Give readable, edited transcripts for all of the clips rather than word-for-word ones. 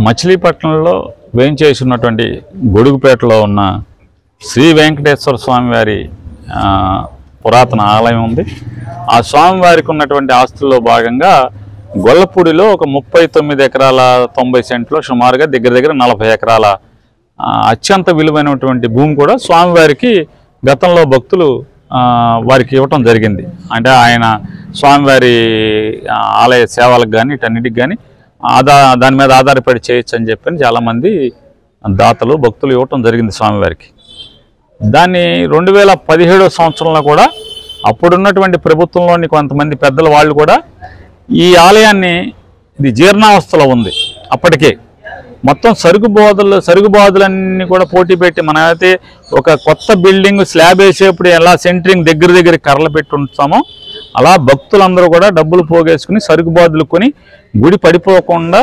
మచిలీపట్నంలో వేయించేసినటువంటి గొడుగుపేటలో ఉన్న శ్రీ వెంకటేశ్వర స్వామివారి పురాతన ఆలయం ఉంది. ఆ స్వామివారికి ఉన్నటువంటి ఆస్తుల్లో భాగంగా గొల్లపూడిలో ఒక 39 ఎకరాల 90 సెంట్లో సుమారుగా దగ్గర 40 ఎకరాల అత్యంత విలువైనటువంటి భూమి కూడా స్వామివారికి గతంలో భక్తులు వారికి ఇవ్వటం జరిగింది. అంటే ఆయన స్వామివారి ఆలయ సేవలకు కానీ వీటన్నిటికి కానీ దాని మీద ఆధారపడి చేయొచ్చు అని చెప్పని చాలామంది దాతలు భక్తులు ఇవ్వటం జరిగింది స్వామివారికి. దాన్ని 2017 సంవత్సరంలో కూడా అప్పుడున్నటువంటి ప్రభుత్వంలోని కొంతమంది పెద్దల వాళ్ళు కూడా ఈ ఆలయాన్ని ఇది జీర్ణావస్థలో ఉంది. అప్పటికే మొత్తం సరుగుబాదులన్నీ కూడా పోటీ పెట్టి మనమైతే ఒక కొత్త బిల్డింగ్ స్లాబ్ వేసేప్పుడు ఎలా సెంటరింగ్ దగ్గర కర్రలు పెట్టి ఉంటామో అలా భక్తులందరూ కూడా డబ్బులు పోగేసుకుని సరుగుబాదులు కొని గుడి పడిపోకుండా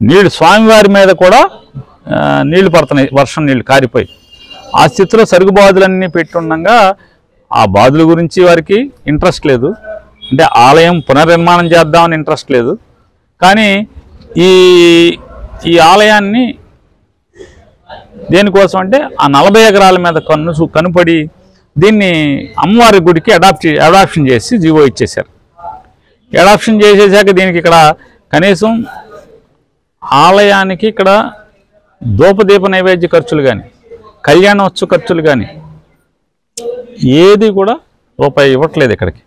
నీళ్ళు స్వామివారి మీద కూడా నీళ్లు పడుతున్నాయి, వర్షం నీళ్లు కారిపోయి. ఆ స్థితిలో సరుగుబాదులన్నీ పెట్టుండగా ఆ బాదుల గురించి వారికి ఇంట్రెస్ట్ లేదు, అంటే ఆలయం పునర్నిర్మాణం చేద్దామని ఇంట్రెస్ట్ లేదు. కానీ ఈ ఆలయాన్ని దేనికోసం అంటే ఆ 40 ఎకరాల మీద కనుపడి దీన్ని అమ్మవారి గుడికి అడాప్షన్ చేసి జీవో ఇచ్చేశారు. అడాప్షన్ చేసేసాక దీనికి ఇక్కడ కనీసం ఆలయానికి ఇక్కడ ధూపదీప నైవేద్య ఖర్చులు కానీ కళ్యాణోత్సవ ఖర్చులు కానీ ఏది కూడా రూపాయి ఇవ్వట్లేదు. ఇక్కడికి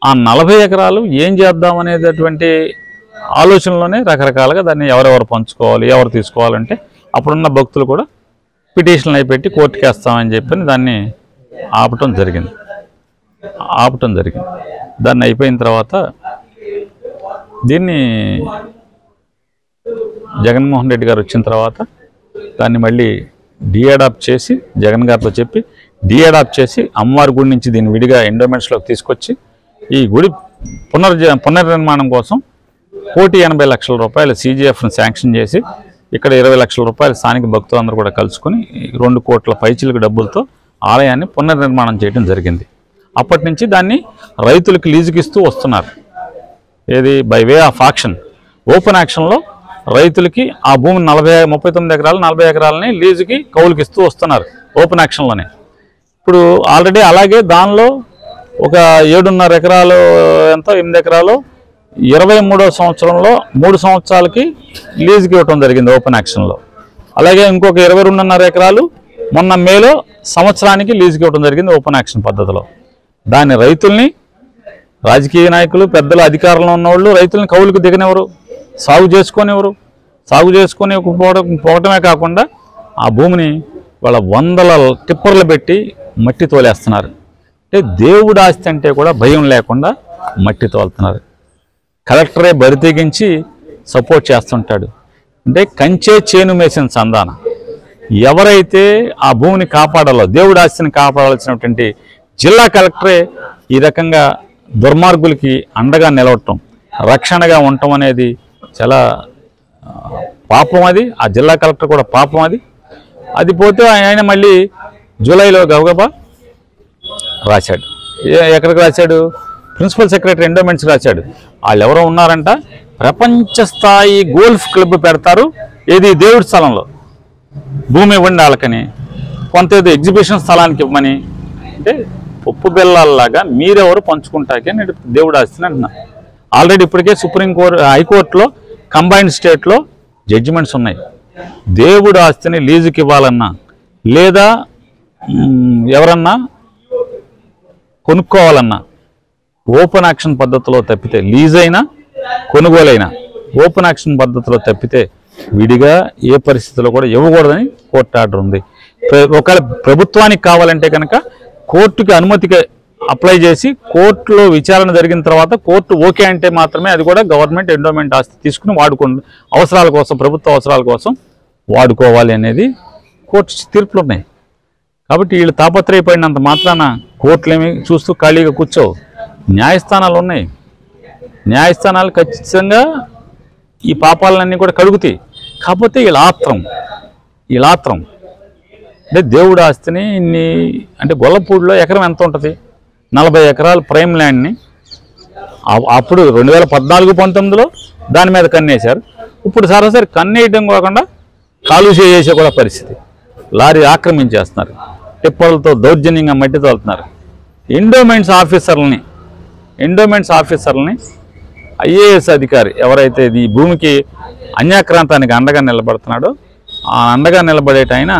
ఆ 40 ఎకరాలు ఏం చేద్దాం అనేటటువంటి ఆలోచనలోనే రకరకాలుగా దాన్ని ఎవరెవరు పంచుకోవాలి, ఎవరు తీసుకోవాలంటే అప్పుడున్న భక్తులు కూడా పిటిషన్లు అయి పెట్టి కోర్టుకి వేస్తామని చెప్పి దాన్ని ఆపటం జరిగింది. దాన్ని అయిపోయిన తర్వాత దీన్ని జగన్మోహన్ రెడ్డి గారు వచ్చిన తర్వాత దాన్ని మళ్ళీ డీఅడాప్ట్ చేసి జగన్ గారితో చెప్పి డీఅడాప్ట్ చేసి అమ్మవారి గుడి నుంచి దీన్ని విడిగా ఎండోమెంట్స్లోకి తీసుకొచ్చి ఈ గుడి పునర్నిర్మాణం కోసం 1,80,00,000 రూపాయలు CGFను శాంక్షన్ చేసి ఇక్కడ 20 లక్షల రూపాయలు స్థానిక భక్తులందరూ కూడా కలుసుకుని 2 కోట్ల పైచిలకు డబ్బులతో ఆలయాన్ని పునర్నిర్మాణం చేయడం జరిగింది. అప్పటి నుంచి దాన్ని రైతులకు లీజుకి ఇస్తూ వస్తున్నారు. ఏది by way of auction, open యాక్షన్లో రైతులకి ఆ భూమి 39 ఎకరాలు 40 ఎకరాలని లీజుకి కౌలుకి ఇస్తూ వస్తున్నారు ఓపెన్ యాక్షన్లోనే. ఇప్పుడు ఆల్రెడీ అలాగే దానిలో ఒక 7.5 ఎకరాలు 8 ఎకరాలు 23వ సంవత్సరంలో 3 సంవత్సరాలకి లీజుకి ఇవ్వటం జరిగింది ఓపెన్ యాక్షన్లో. అలాగే ఇంకొక 22.5 ఎకరాలు మొన్న మేలో సంవత్సరానికి లీజుకి ఇవ్వటం జరిగింది ఓపెన్ యాక్షన్ పద్ధతిలో. దాన్ని రైతుల్ని రాజకీయ నాయకులు పెద్దలు అధికారంలో ఉన్నవాళ్ళు రైతుల్ని కౌలుకు దిగనివ్వరు, సాగు చేసుకొని పోవటమే కాకుండా ఆ భూమిని వాళ్ళ 100 టిప్పర్లు పెట్టి మట్టి తోలేస్తున్నారు. అంటే దేవుడు ఆస్తి అంటే కూడా భయం లేకుండా మట్టి తోలుతున్నారు. కలెక్టరే బరితెగించి సపోర్ట్ చేస్తుంటాడు. అంటే కంచే చేను మేసిన సంధాన ఎవరైతే ఆ భూమిని కాపాడాలో దేవుడి ఆస్తిని కాపాడాల్సినటువంటి జిల్లా కలెక్టరే ఈ రకంగా దుర్మార్గులకి అండగా నిలవటం, రక్షణగా ఉండటం అనేది చాలా పాపం. అది ఆ జిల్లా కలెక్టర్ కూడా పాపం. అది పోతే ఆయన మళ్ళీ జూలైలో గబగబా రాశాడు. ఎక్కడికి రాశాడు? ప్రిన్సిపల్ సెక్రటరీ ఎండోమెంట్స్కి రాశాడు. వాళ్ళు ఎవరో ఉన్నారంట, ప్రపంచ స్థాయి గోల్ఫ్ క్లబ్ పెడతారు ఏది దేవుడి స్థలంలో, భూమి ఇవ్వండి వాళ్ళకని, కొంత ఏదో ఎగ్జిబిషన్ స్థలానికి ఇవ్వమని. అంటే పప్పు బెల్లాల్లాగా మీరెవరు పంచుకుంటాకే నేను దేవుడు ఆస్తిని అంటున్నా. ఆల్రెడీ ఇప్పటికే హైకోర్టులో కంబైన్డ్ స్టేట్లో జడ్జిమెంట్స్ ఉన్నాయి. దేవుడు ఆస్తిని లీజుకి ఇవ్వాలన్నా లేదా ఎవరన్నా కొనుక్కోవాలన్నా ఓపెన్ యాక్షన్ పద్ధతిలో తప్పితే, లీజ్ అయినా కొనుగోలైనా ఓపెన్ యాక్షన్ పద్ధతిలో తప్పితే విడిగా ఏ పరిస్థితుల్లో కూడా ఇవ్వకూడదని కోర్టు ఆర్డర్ ఉంది. ఒకవేళ ప్రభుత్వానికి కావాలంటే కనుక కోర్టుకి అనుమతికి అప్లై చేసి కోర్టులో విచారణ జరిగిన తర్వాత కోర్టు ఓకే అంటే మాత్రమే అది కూడా గవర్నమెంట్ ఎండోమెంట్ ఆస్తి తీసుకుని అవసరాల కోసం, ప్రభుత్వ అవసరాల కోసం వాడుకోవాలి అనేది కోర్టు తీర్పులు ఉన్నాయి. కాబట్టి వీళ్ళు తాపత్రయపడినంత మాత్రాన కోర్టులేమి చూస్తూ ఖాళీగా కూర్చోవు. న్యాయస్థానాలు ఉన్నాయి. న్యాయస్థానాలు ఖచ్చితంగా ఈ పాపాలన్నీ కూడా కడుగుతాయి. కాకపోతే వీళ్ళ ఆత్రం అంటే దేవుడు ఆస్తిని అంటే గొల్లపూడిలో ఎకరం ఎంత ఉంటుంది? 40 ఎకరాలు ప్రైమ్ ల్యాండ్ని అప్పుడు 2014-19లో దాని మీద కన్నేశారు. ఇప్పుడు సరాసరి కన్నేయటం కాకుండా కాలుష్య చేసే కూడా పరిస్థితి. లారీ ఆక్రమించేస్తున్నారు, టిప్పర్లతో దౌర్జన్యంగా మట్టి తోలుతున్నారు. ఎండోమెంట్స్ ఆఫీసర్లని ఐఏఎస్ అధికారి ఎవరైతే ఈ భూమికి అన్యాక్రాంతానికి అండగా నిలబడుతున్నాడో ఆ అండగా నిలబడేటైన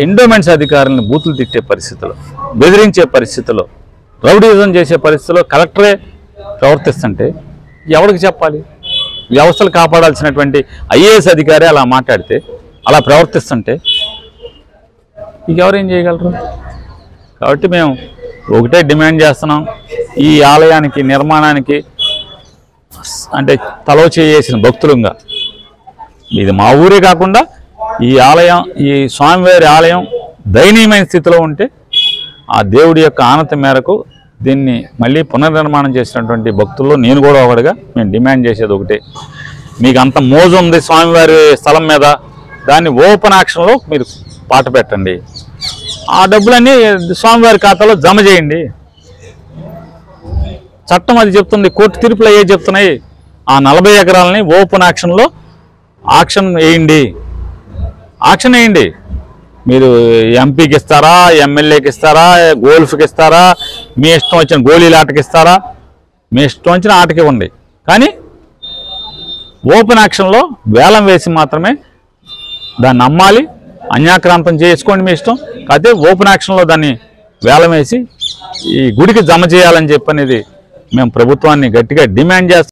ఎండోమెంట్స్ అధికారులను బూతులు తిట్టే పరిస్థితుల్లో, బెదిరించే పరిస్థితుల్లో, రౌడీజం చేసే పరిస్థితుల్లో కలెక్టరే ప్రవర్తిస్తుంటే ఎవరికి చెప్పాలి? వ్యవస్థలు కాపాడాల్సినటువంటి ఐఏఎస్ అధికారి అలా మాట్లాడితే, అలా ప్రవర్తిస్తుంటే ఇంకెవరేం చేయగలరు? కాబట్టి మేము ఒకటే డిమాండ్ చేస్తున్నాం, ఈ ఆలయానికి నిర్మాణానికి అంటే తలవ చేసిన భక్తులుగా, ఇది మా ఊరే కాకుండా ఈ ఆలయం, ఈ స్వామివారి ఆలయం దయనీయమైన స్థితిలో ఉంటే ఆ దేవుడి యొక్క ఆనతి మేరకు దీన్ని మళ్ళీ పునర్నిర్మాణం చేసినటువంటి భక్తుల్లో నేను కూడా ఒకటిగా మేము డిమాండ్ చేసేది ఒకటే, మీకు అంత మోజు ఉంది స్వామివారి స్థలం మీద, దాన్ని ఓపెన్ యాక్షన్లో మీరు పాట పెట్టండి, ఆ డబ్బులన్నీ స్వామివారి ఖాతాలో జమ చేయండి. చట్టం అది చెప్తుంది, కోర్టు తీర్పులు అయ్యే చెప్తున్నాయి. ఆ 40 ఎకరాలని ఓపెన్ యాక్షన్లో ఆక్షన్ వేయండి. మీరు ఎంపీకి ఇస్తారా, ఎమ్మెల్యేకి ఇస్తారా, గోల్ఫ్కి ఇస్తారా, మీ ఇష్టం వచ్చిన గోళీల ఆటకి ఇస్తారా, మీ ఇష్టం వచ్చిన ఆటకి ఇవ్వండి. కానీ ఓపెన్ యాక్షన్లో వేలం వేసి మాత్రమే దాన్ని అమ్మాలి, అన్యాక్రాంతం చేసుకోండి మీ ఇష్టం. కాకపోతే ఓపెన్ యాక్షన్లో దాన్ని వేలం వేసి ఈ గుడికి జమ చేయాలని చెప్పనేది మేము ప్రభుత్వాన్ని గట్టిగా డిమాండ్ చేస్తాం.